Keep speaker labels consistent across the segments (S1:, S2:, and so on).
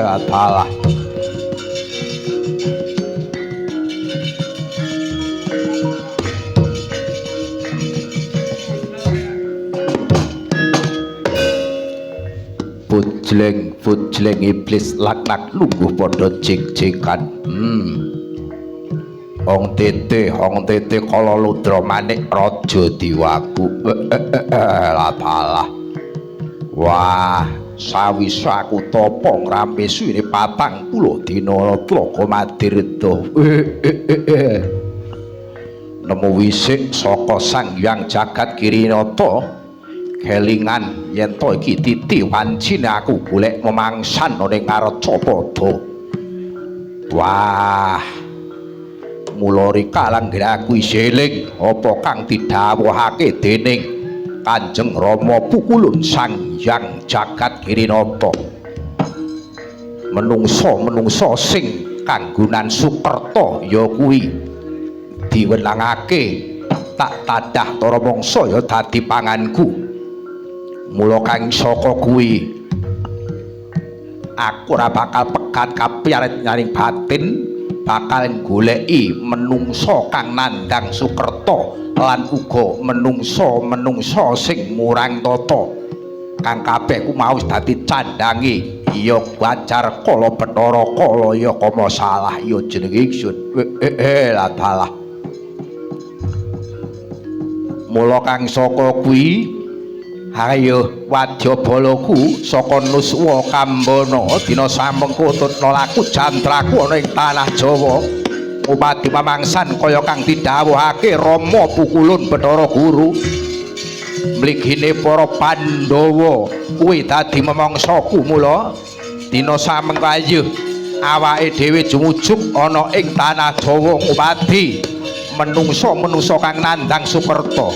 S1: Adalah Bujleng iblis laknak lungguh padha jing-jingan. Hong tete kala ludra manik raja diwaku. Adalah wah, sawisa aku tapa ngrampe suwene 40 dina tlaga Madirda. Nemu wisik saka Sang Hyang Jagat Kirinata kelingan yen to iki titi wancine aku golek memangsan ning Arcapada. Wah, mula rika langgenaku isih eling apa kang didhawuhake dening Kanjeng Rama Pukulun Sang Hyang Jagat Kirinata. Menungsa sing kanggonan Sukerta ya kuwi diwenangake tak tadah para mangsa ya dadi panganku. Mula kang saka kuwi aku ora bakal pegat kapiyaret nyaring batin, bakal goleki menungsa kang nandhang Sukerta lan uga menungsa sing murang tata kang kabeh ku mau dadi candange ya Bajar Kala Bathara Kala ya kama salah ya jenenge ingsun. Ladalah mula kang saka kuwi ayo wadyabalaku saka Nuswa Kambana dina samengko tutna laku jantraku ana ing tanah Jawa upadi pamangsan kaya kang didhawuhake Rama Pukulun Bathara Guru. Mligine para Pandhawa kuwi dadi mamangsaku mula dina samengko ayo awake dhewe jumujuk ana ing tanah Jawa upadi menungsa kang nandhang Sukerta.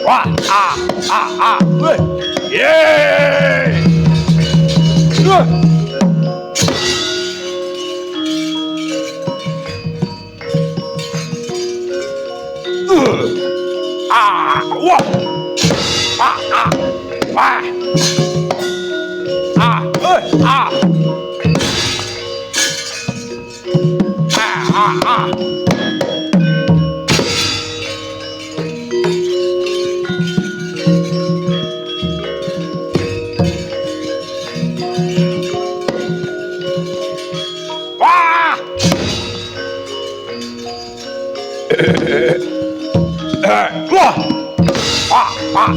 S1: Wah, weh, yeay. Wah, wah,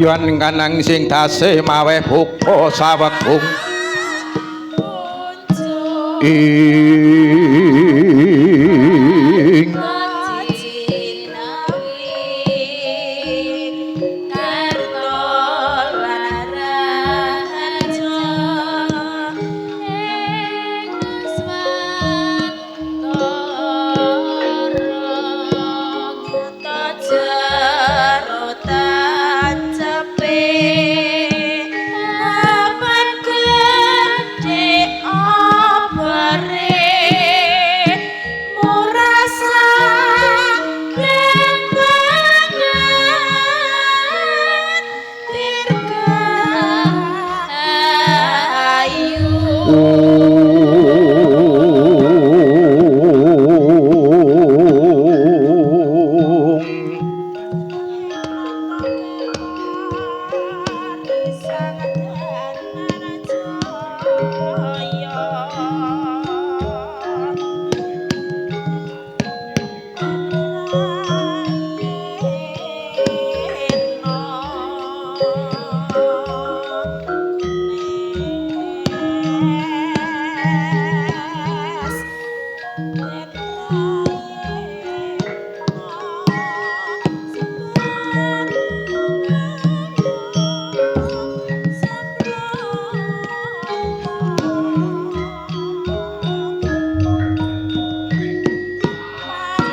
S1: Yuan kanang sing tasih maweh bukta sawegung ing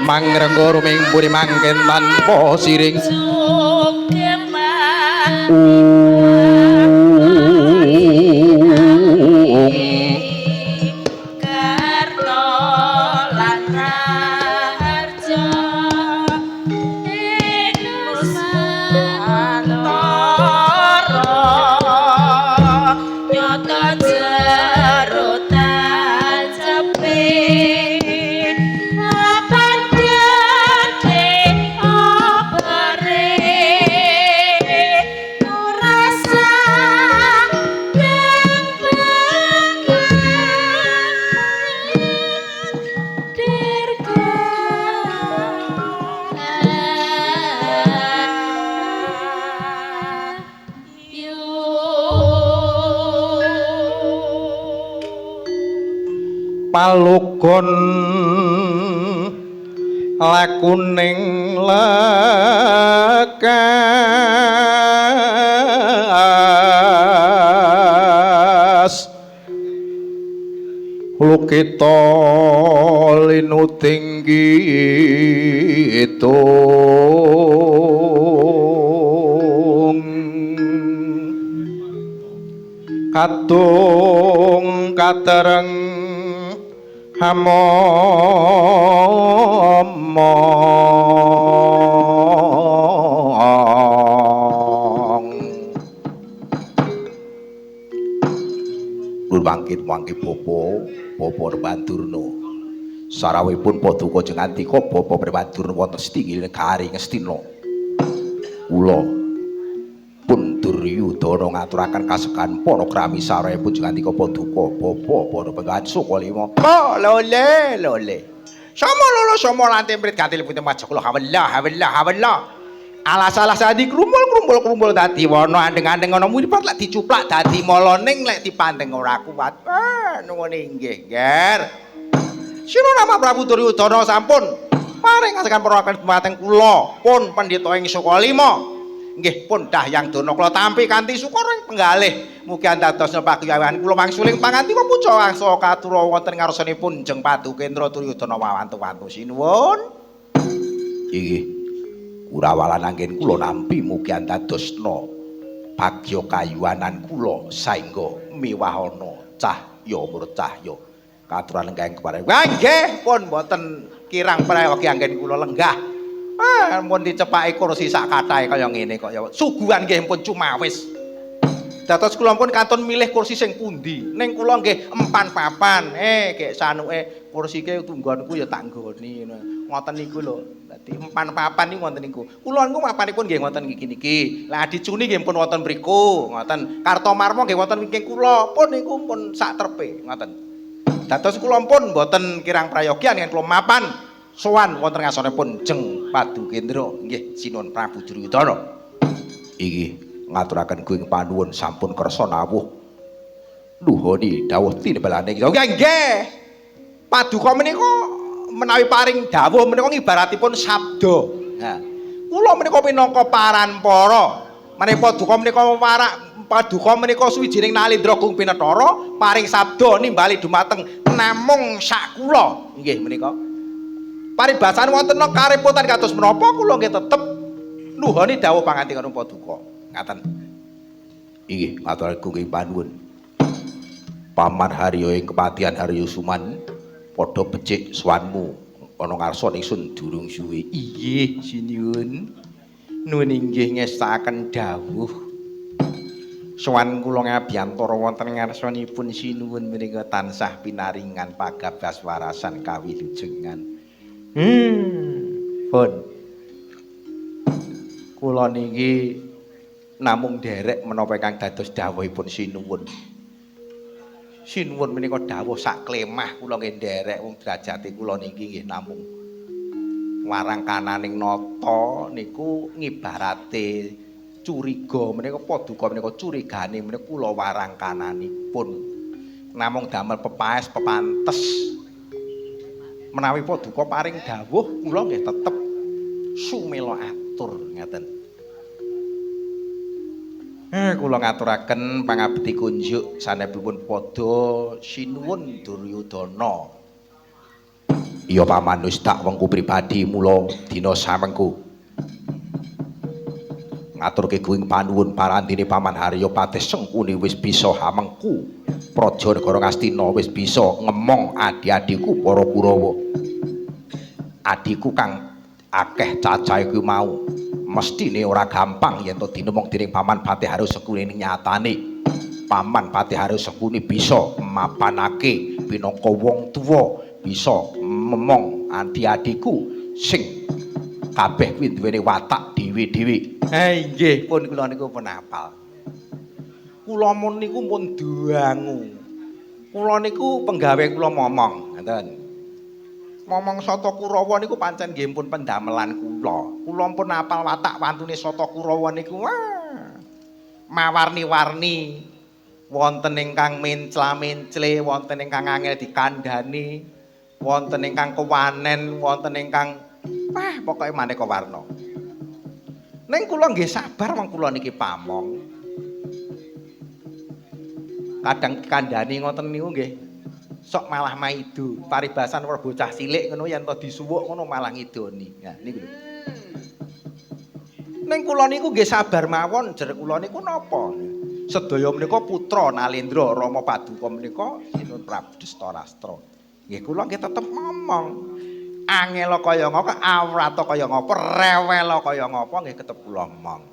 S1: Mangrengga ruming puri mangken tanpa siring palogon lakuning lekas lukita linuting kitung katung katereng hamomong Nur wangkit Bapa Prabadurna sarawipun paduka jeung antika Bapa Prabadurna wonten setinggil negari Ngastina kula pun Duryudana ngaturaken kasegan para krami sarawipun jeung antika paduka Bapa para Bengawan Sukalima lole sama lantai mrit ganti putih majak kula hawallah alas-alas dadi krumbul dadi wana andeng-andeng ana mripat lek dicuplak dadi moloning lek dipandeng ora kuat nuwun inggih nger sira nama Prabu Duryudana sampun paring kasegan para dumateng kula pun pendhita ing Sukalima nggih pun dahyang dana kula tampi kanthi syukur penggalih mugi antados pakuyawan kula mangsuling pangantika puja angsa katura wonten ngarsanipun Jeng Padukendra Duryudana wawantu-wantu sinuwun inggih Kurawalan anggen kula nampi mugi antadosna bagya kayuwanan kula saengga miwahana cahya murcahya katuran lenggah kepareng nggih pun mboten kirang prayogi anggen kula lenggah mun dicepaki kursi sak kathahe kaya ngene kok ya suguhan nggih pun cumawis dados kula pun kantun milih kursi sing pundi ning kula nggih empan papan gek sanuke kursi ke tunggonku ya tak nggoni ngoten niku lho dadi empan papan niku wonten niku kula niku papanipun nggih wonten niki lah dicuni nggih pun wonten mriku ngoten Kartomarma nggih wonten wingking kula pun niku pun sak trepe ngoten dados kula pun mboten kirang prayogi yen kula mapan sowan wonten ngarsanipun Jeng Padukendra nggih sinuwun Prabu Duryudana inggih ngaturaken kuing panuwun sampun kersa nawuh nuhoni dawuh tinebelane nggih paduka menika menawi paring dawuh menika ibaratipun sabda nah kula menika pinangka paranpara menawi paduka menika suwijining nalindra gung pinethara paring sabda nimbali dumateng namung sak kula nggih menika paribasan wonten karepotan kados menapa kula nggih tetep nuhoni dawuh pangandikanipun paduka ngaten inggih ngaturaken panuwun paman Haryo ing kepatihan Haryo Suman padha becik swanmu ana ngarsa ingsun durung suwe inggih sinuwun nuwun inggih ngestaken dawuh sowan kula ngabiyantara wonten ngarsanipun sinuwun menika tansah pinaringan pagabas warasan kawilujengan pun kula niki namung derek menapa ingkang dados dawuhipun sinuwun menika dawuh sak klemah kula nggih nderek wong derajate kula niki nggih namung warang kananing nata niku ngibarate curiga menika paduka menika curigane menika kula warang kananipun namung damel pepaes pepantes menawi paduka paring dawuh kula nggih tetep sumela atur ngaten. Kula ngaturaken pangabdi kunjuk sanebipun padha sinuwun Duryudana. Iya paman wis tak wengku pribadi mula dina samengku. Ngaturke kuing panuwun parandene paman Harya Patih Sengkuni wis bisa hamengku. Praja negara Ngastina wis bisa ngemong adi-adiku para Kurawa. Adiku kang akeh cacahe kuwi mau mestine ora gampang yen to dinemong dening paman Patih Harya Sengkuni nyatane. Paman Patih Harya Sengkuni bisa mapanake pinangka wong tuwa, bisa memong adi-adiku sing kabeh kuwi duweni watak dhewe-dhewe. Nggih, pun kula niku pun apal. Kula mun niku pun dangu. Kula niku penggawe kula momong, ngoten. Momong Sata Kurawa niku pancen nggih pun pendamelan kula. Kula pun apal watak wantune Sata Kurawa niku. Mawarni-warni. Wonten ingkang mencla-mencle, wonten ingkang angel dikandhani, wonten ingkang kewanen, wonten ingkang pokoke maneka warna. Ning kula nggih sabar wong kula niki pamong. Kadang kandhani ngoten niku nggih sok malah maido. Paribasan para bocah cilik ngono yen to disuwuk ngono malah ngidoni. Nah niku lho. Ning kula niku nggih sabar mawon jer kula niku napa? Sedaya menika putra Nalendra Rama Paduka menika Sinun Prabu Dastarastra. Nggih kula nggih tetep ngomong. Angel kaya ngapa, awrat kaya ngapa, rewel kaya ngapa nggih tetep kula omong.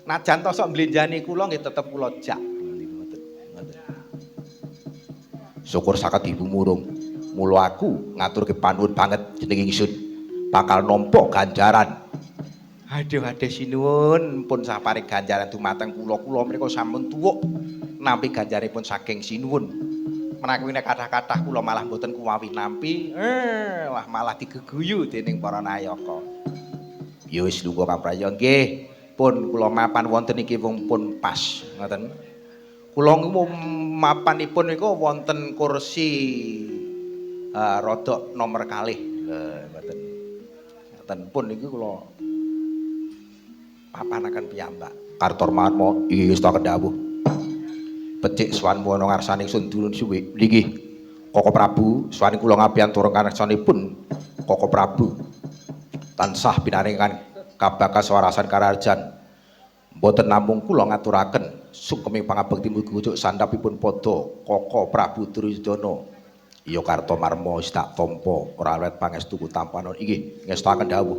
S1: Najan to sok mblenjani kula nggih tetep kula jak. Ngoten. Syukur saket Ibu Murung. Mula aku ngaturke panuwun banget jeneng ingsun bakal nampa ganjaran. Aduh sinuwun pun saparing ganjaran dumateng kula menika sampun tuwuk nampi ganjaripun saking sinuwun. Menawi nek kathah-kathah kula malah mboten kuwawi nampi, lah malah digeguyu dening para nayaka. Ya wis lungguh kapraya nggih, pun kula mapan wonten iki pun pas, ngoten. Kula mapanipun niku wonten kursi rodok nomor kalih, ngoten. Ngoten pun niki kula papanaken piyambak. Kartor marma wis tak dawuh. Becik swanmu ana ngarsaning sun dulun suwe. Nggih. Koko Prabu, swaning kula ngapiyantura ngarsanipun Koko Prabu. Tansah pinaringan kabakas warasan kararjan. Mboten namung kula ngaturaken sukeming pangabekti mugi ujug sandhapipun padha Koko Prabu Duryudana. Iya Karta marma wis tak tampa ora awet pangestuku tampanan. Inggih, ngestaken dawuh.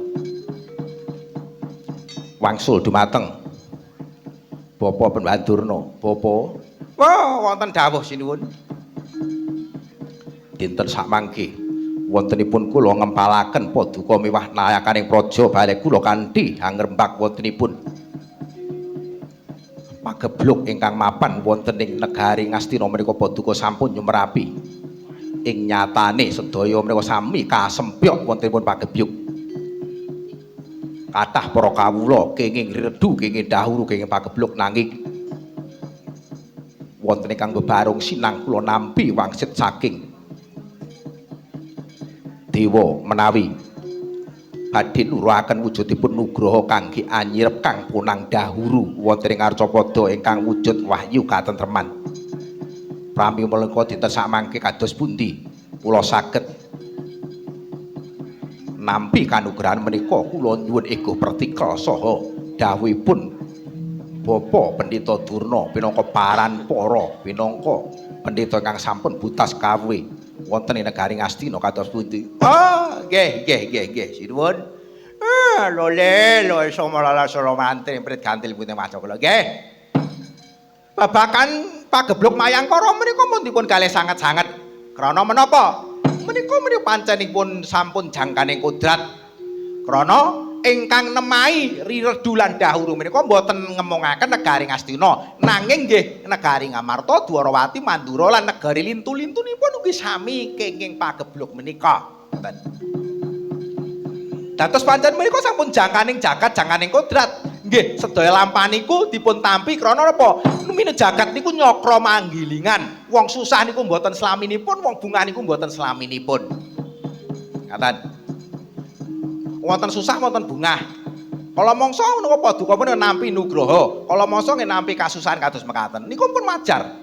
S1: Wangsul dumateng Bapa Pendurna. Bapa, wonten dawuh sinuwun. Dinten sakmangke wontenipun kula ngempalaken paduka miwah nayakaning praja bale kula kanthi hangrembak wontenipun pagebluk ingkang mapan wonten ing negari Ngastina menika paduka sampun nyumerapi. Ing nyatane sedaya menika sami kasempyok wontenipun pagebluk. Kathah para kawula kenging redu kenging dahuru kenging pagebluk nanging wonten ingkang bebarung sinang kula nampi wangsit saking dewa menawi badhe nuruhaken wujudipun nugraha kangge anyirep kang punang dahuru wonten ing arcapada ingkang wujud wahyu katentreman. Pramila menika dinten sakmangke kados pundi kula saged nampi kanugrahan menika kula nyuwun eguh pertikel saha dawuhipun Bapa Pendhita Durna pinangka paranpara pinangka pendhita ingkang sampun butas kawuhe wonten ing negari Ngastina kados pundi. Nggih sinuwun. Lho somolala solomantri prit gantil pundi maca kula nggih. Babakan pagebluk Mayangkara menika mun dipun kalih sanget-sanget krana menapa? Menika pancenipun sampun jangkaning kodrat krana ingkang nemahi riredulan dahuru menika mboten ngemongaken negari Ngastina nanging nggih negari Ngamarta Dwarawati Mandura lan negari lintu-lintunipun ugi sami kenging pagebluk menika. Dados pancen menika sampun jangkaning jagat jangkaning kodrat. Nggih sedaya lampah niku dipun tampi krana napa? Numine jagat niku nyakra manggilingan. Wong susah niku mboten slaminipun, wong bungah niku mboten slaminipun. Ngaten. Wonten susah wonten bungah. Kala mangsa menika paduka menika nampi nugraha, kala mangsa nggih nampi kasusahan kados mekaten. Niku pun wajar.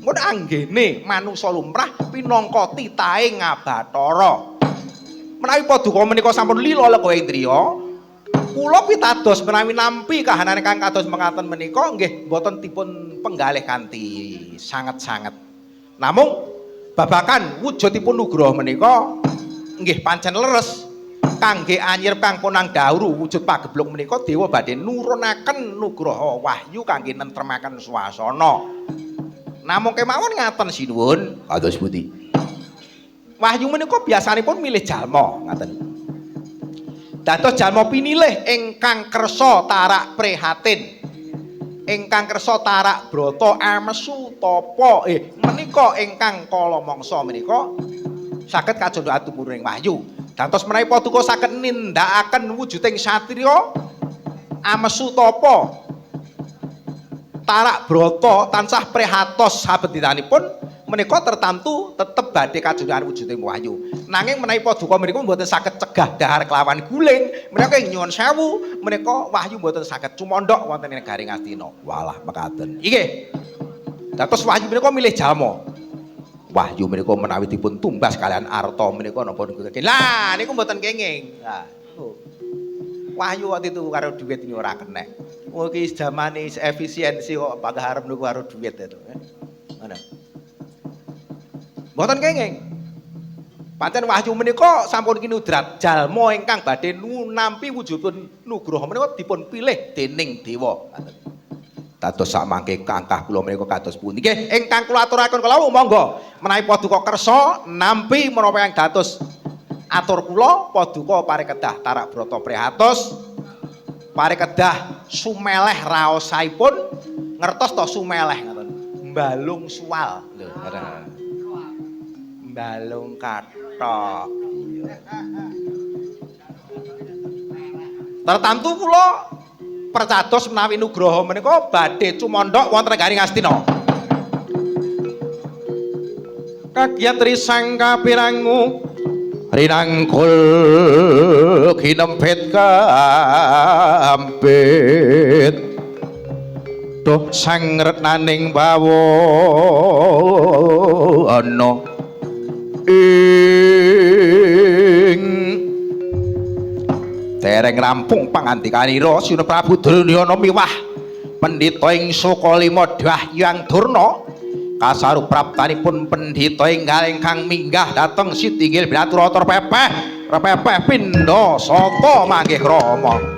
S1: mun anggene manungsa lumrah pinangka titahe Ngabathara. Menawi paduka menika sampun lila lega indriya, kula pitados menawi nampi kahanan kang kados mekaten menika nggih boten dipun penggalih kanthi sanget-sanget. Namung babakan wujudipun nugraha menika nggih pancen leres kangge anyir kang punang dahuru wujud pagebluk menika dewa badhe nurunaken nugraha wahyu kangge nentremaken swasana. Namung kemawon ngaten sinuwun kados pundi. Wahyu menika biasanipun milih jalma ngaten. Dados jalma pinilih ingkang kersa tarak prihatin. Ingkang kersa tarak brata amesu tapa menika ingkang kala mangsa menika saged kajodhoan tumurun wahyu. Dados menawi paduka saged nindakaken wujuding satriya amesu tapa tarak brata tansah prihatos sabenditanipun menika tertamtu tetep badhe kajodhoan wujuding wahyu. Nanging menawi paduka menika mboten saged cegah dahar kelawan guling, menika nyuwun sewu menika wahyu mboten saged cumondhok wonten ing negari Ngastina. Walah mekaten. Inggih. Dados wahyu menika milih jalma. Wahyu menika menawi dipun tumbas kalian arta menika napa niku kenging. Lah niku mboten kenging. Lah niku. Wahyu kok dituku karo dhuwit iki ora kenek. Wong iki zamane efisiensi kok pangarep niku karo dhuwit itu. Ngono. Mboten kenging. Pancen wahyu menika sampun kinudrat jalma ingkang badhe nampi wujudipun nugraha menika dipun pilih dening dewa. Dados samangke kangkah kula menika kados pundi. Nggih, ingkang kula aturaken kula monggo menawi paduka kersa nampi menapa yang dados atur kula paduka parikedah tarak brata prihatos parikedah sumeleh raosaipun ngertos to sumeleh ngoten. Mbalung suwal lho. Mbalung kathok. Tertamtu kula percados menawi nugraha menika badhe cumondhok wonten negari Ngastina. Kagiat trisangka pirangu rinangkul kinempit kampit duh sang retnaning bawana ing dereng rampung pangandikanira Sina Prabu Duryudana miwah pendhita ing Sukalima Dahyang Durna kasarupraptanipun pendhita enggal ingkang minggah dhateng Sitinggil Binatura repepeh pindha sata manggih krama.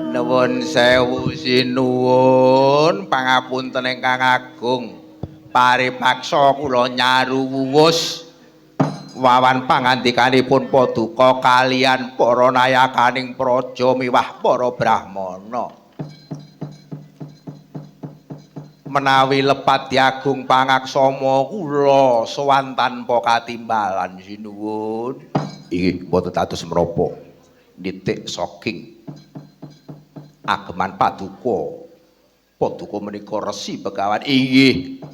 S1: Nuwun sewu sinuwun pangapunten ingkang agung paripaksa kula nyaruwuwus wawan pangandikanipun paduka kaliyan para nayakaning praja miwah para brahmana. Menawi lepat diagung pangaksama kula sowan tanpa katimbalan sinuwun. Inggih boten dados menapa nitik saking ageman paduka. Paduka menika Resi Begawan. Inggih.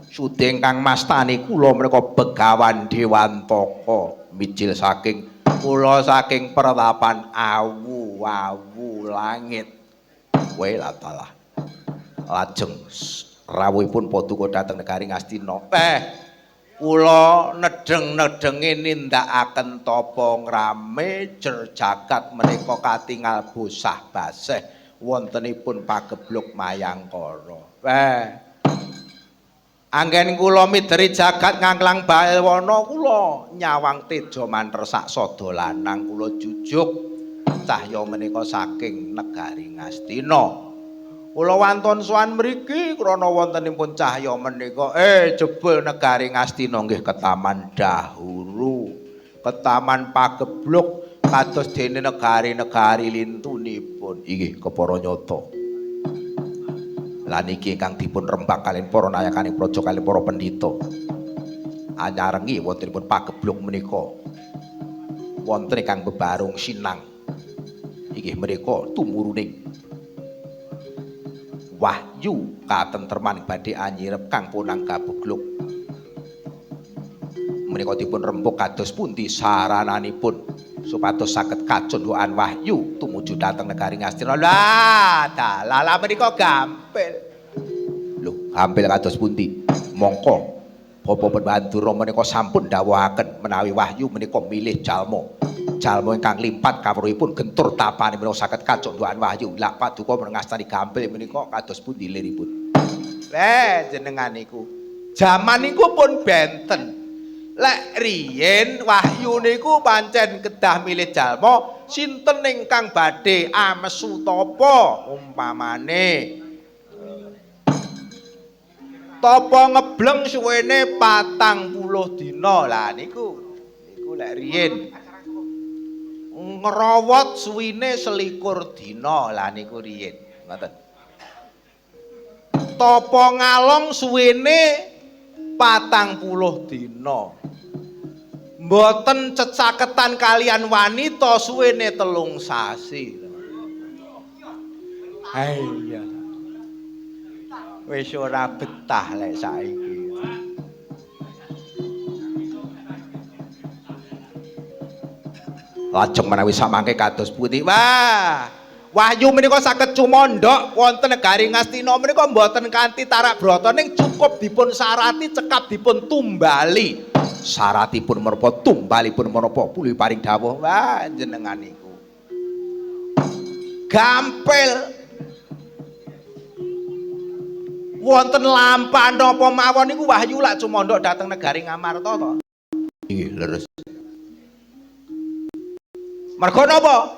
S1: Sudhe ingkang mastani kula menika Begawan Dewantaka mijil saking kula saking pertapan awu-awu langit. Welatalah. Lajeng rawuhipun paduka dhateng negari Ngastina. Kula nedheng-nedhenge nindakaken tapa ngrame jer jagat menika katingal bosah baseh wontenipun pagebluk Mayangkara. Wah. Anggen kula mideri jagat ngangklang bawana kula nyawang teja mantresak sada lanang kula jujuk cahya menika saking negari Ngastina. Kula wonten sowan mriki krana wontenipun cahya menika jebul negari Ngastina nggih ketaman dahuru, ketaman pagebluk kados dene negari-negari lintunipun inggih kepara nyata. Lan iki ingkang dipun rembak kalian para nayakaning praja kalian para pendhita. Anyarengi wontenipun pagebluk menika wonten ingkang bebarung sinang. Inggih menika tumuruning wahyu katentreman badhe anyirep kang punang kabegluk. Menika dipun rembuk kados pundi sarananipun supados saged kacondhokan wahyu tumuju dhateng negari Ngastina. Lah, dalah menika gampil. Lho, gampil kados pundi? Mongko Bapa Pandura menika sampun dawuhaken menawi wahyu menika milih jalma. Jalma ingkang limpat kawruhipun gentur tapane menika saged kacondhokan wahyu. Lah paduka ngastani gampil menika kados pundi liripun? Jenengan niku jaman niku pun benten. Lek riyen wahyu niku pancen kedah milih jalma sinten ingkang badhe amesu tapa umpamane tapa ngebleng suwene 40 dina. Lah niku lek riyen ngerawat suwine 21 dina. Lah niku riyen ngoten. Tapa ngalong suwene 40 dina. Mboten cecaketan kalian wanita suwene 3 sasi. Iya. Wis ora betah lek saiki. Lajeng menawi samangke kados pundi? Wah, wahyu menika saged cumandhak wonten negari Ngastina menika mboten kanthi tarak brata ning cukup dipun sarati cekap dipun tumbali. Saratipun menapa tumbalipun menapa pulih paring dawuh. Wah, jenengan niku gampil. Wonten lampah napa mawon niku wahyu lak cumandhak dhateng negari Ngamarta to. Nggih, leres. Merga napa?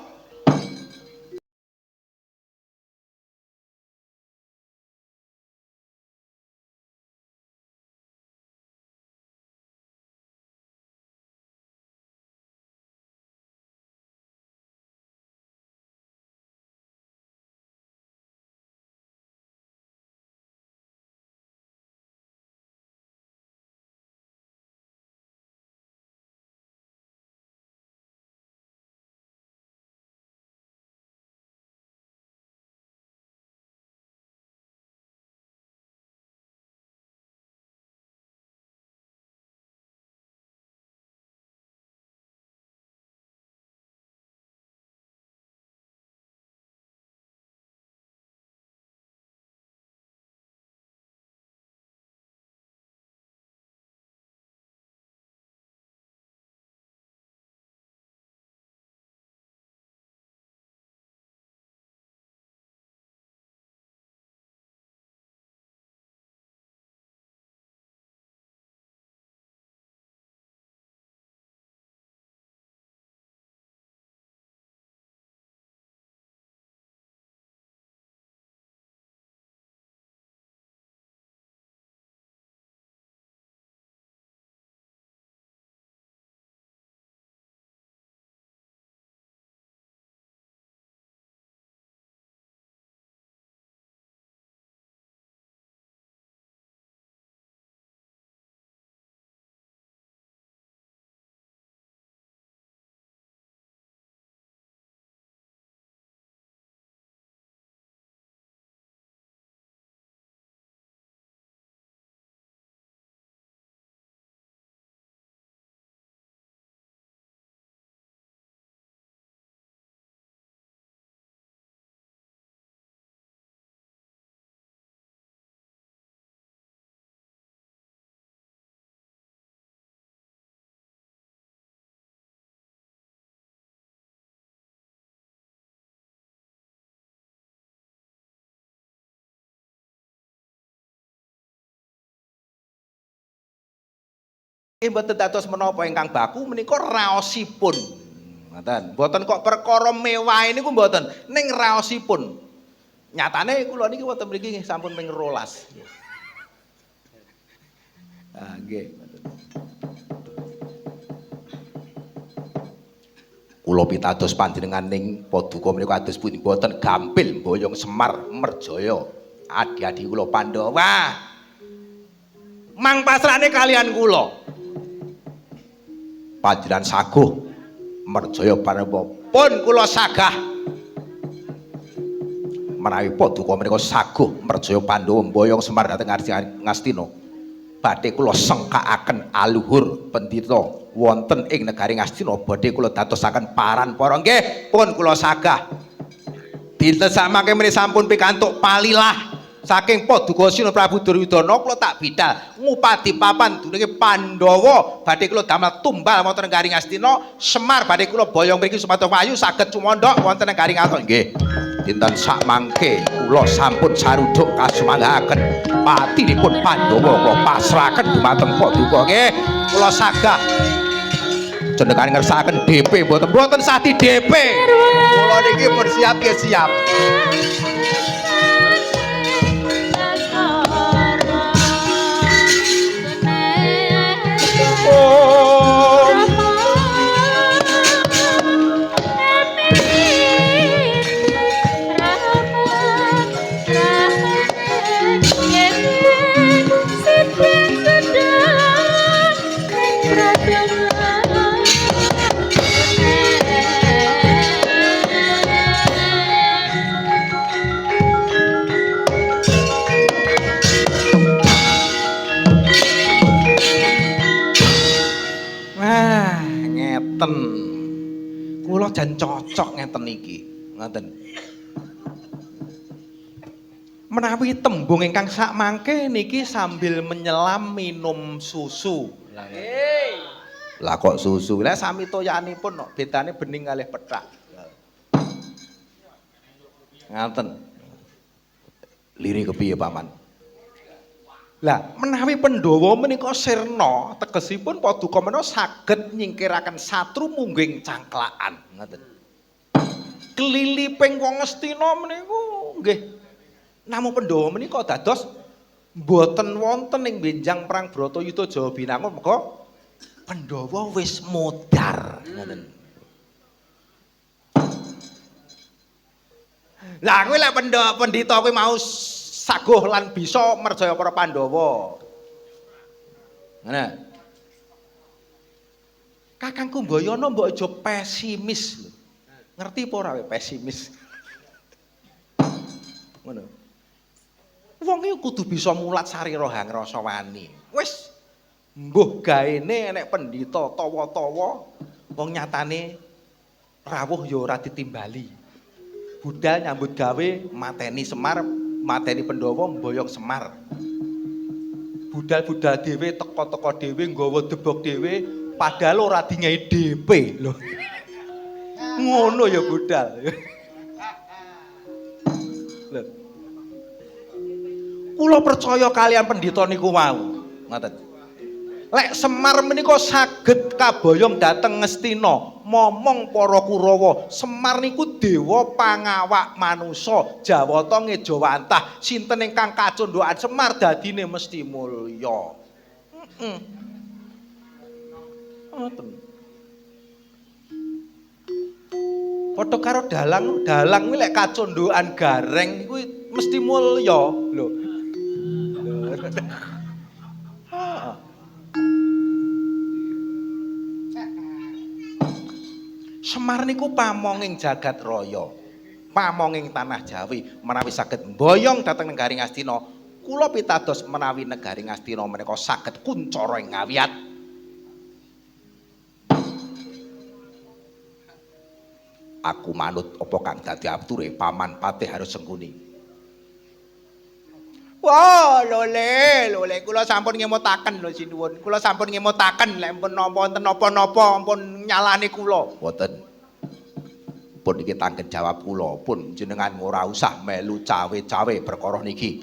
S1: Mboten dados menapa ingkang baku menika raosipun. Ngoten. Mboten kok perkara mewah niku mboten, ning raosipun. Nyatane kula niki wonten mriki nggih sampun ping 12. Ah nggih. Kula pitados panjenengan ning Paduka menika kados pundi mboten gampil mboyong Semar Merjaya. Adi-adi kula Pandhawa. Wah. Mang pasrane kalian kula. Panjenengan saguh merjaya panempa pun kula sagah menawi Paduka menika saguh merjaya Pandhawa mboyong Semar dhateng Ngastina badhe kula sengkakaken aluhur pendhita wonten ing negari Ngastina badhe kula dadosaken paran para nggih pun kula sagah dinten samangke menika sampun pikantuk palilah saking Paduka Sina Prabu Duryudana kula tak bidal ngupadi papan dununge Pandhawa badhe kula damel tumbal wonten negari Ngastina Semar badhe kula boyong mriki supados wayu saged cumandha wonten negari Ngastina nggih dinten sakmangke kula sampun saruduk kasumanggahaken patinipun Pandhawa kula pasrahaken dumateng Paduka nggih kula sagah jenengan ngersakaken DP mboten sadi DP kula niki pun siap ya siap. Kula jan cocok ngeten iki ngoten menawi tembung ingkang sakmangke niki sambil menyelam minum susu lah kok susu lah sami toyanipun kok bedane bening kalih pethak ngoten liri kepiye paman lah menawi Pandhawa menika sirna tegesipun Paduka menika saged nyingkiraken satru mungging cangklakan ngoten. Keliliping wong Astina menika nggih namung Pandhawa menika dados mboten wonten ing benjang perang Bratayuda Jawa Binangun merga Pandhawa wis modar ngoten. Lah kuwi lek pendhita kuwi mau saguh lan bisa merjaya para Pandhawa. Ngene. Kakang Kumbayana mbok aja pesimis lho. Ngerti apa ora pesimis? Ngono. Wong iki kudu bisa mulat sarira hang rasa wani. Wis mbuh gaene enek pendhita tawa-tawa wong nyatane rawuh ya ora ditimbali. Budal nyambut gawe mateni Semar mateni Pandhawa mboyong Semar. Budal-budal dhewe teka-teka dhewe nggawa debok dhewe padahal ora dingehi DP lho. Ngono ya budal. Lho. Kula percaya kalian pendhita niku wau. Ngoten. Lek Semar menika saged kaboyong dhateng Ngastina, momong para Kurawa, Semar niku dewa pangawak manusa, Jawata ngejawantah, sinten ingkang kacondhokan Semar dadine mesti mulya. Ngoten. Padha karo dalang, dalang kuwi lek kacondhokan gareng niku mesti mulya lho. Semar niku pamonging jagat raya, pamonging tanah Jawi menawi saged mboyong dhateng negari Ngastina. Kula pitados menawi negari Ngastina menika saged kuncara ing ngawiyat. Aku manut apa kang dadi ature Paman Patih Harusengkuni. Wah, lole kula sampun ngemutaken lho sinuwun. Kula sampun ngemutaken lek pun wonten napa-napa ampun nyalani kula. Mboten. Pun iki tangget jawab kula, pun jenengan ora usah melu cawe-cawe perkara niki.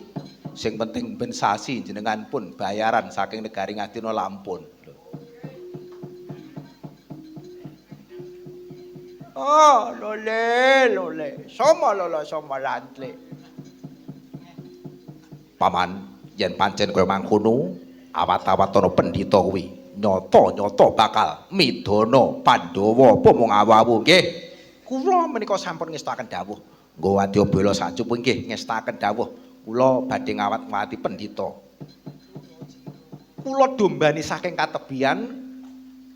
S1: Sing penting ben sasi jenengan pun bayaran saking negari Ngastina lampun. Oh, lole. Sama lantle. Paman, yen pancen kowe mangkono, awat-awat ana pendhita kuwi nyata bakal midana Pandhawa apa mung awu-awu nggih. Kula menika sampun ngestaken dawuh. Nggo Wadyabala sacupu nggih ngestaken dawuh. Kula badhe ngawat-ngawati pendhita. Kula dombani saking katebian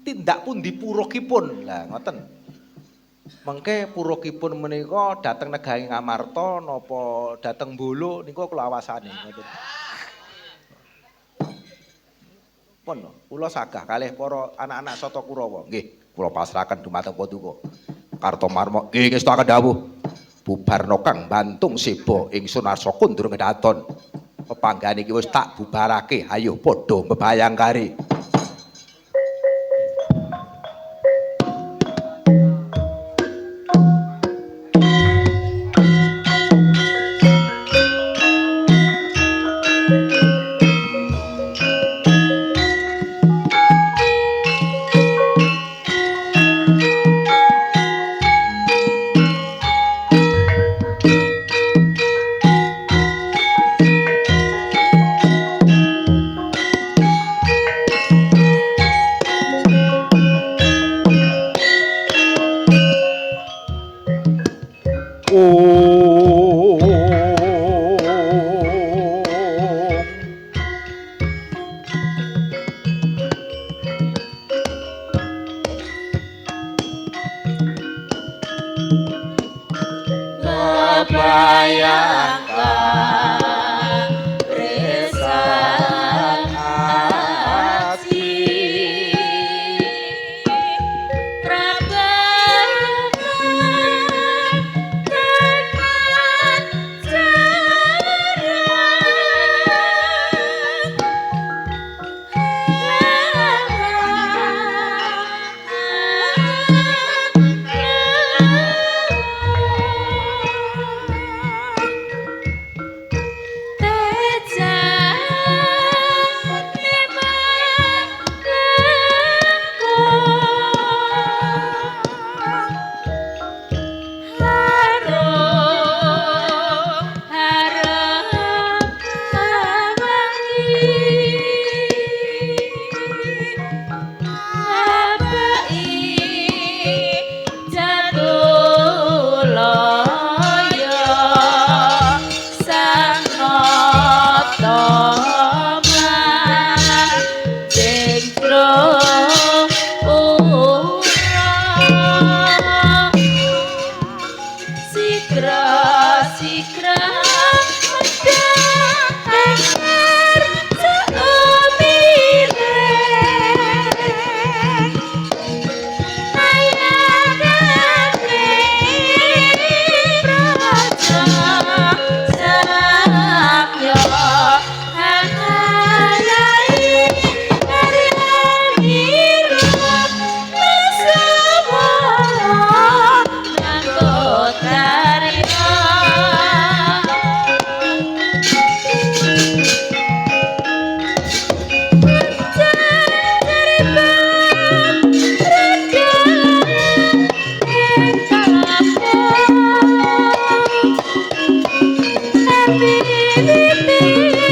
S1: tindak pundi purukipun. Lah ngoten. Mengke purukipun menika dhateng negari Ngamarta napa dhateng Bolo niku kula awasane ngoten. Pun kula sagah kalih para anak-anak Sata Kurawa. Nggih, kula pasrahaken dumateng Paduka. Kartomarma nggih ngestaken dawuh. Bubarna Kang Bantung Seba ingsun arsa kundur ngedaton. Pepanggane iki wis tak bubarake. Ayo padha mbebayang kari.
S2: Happy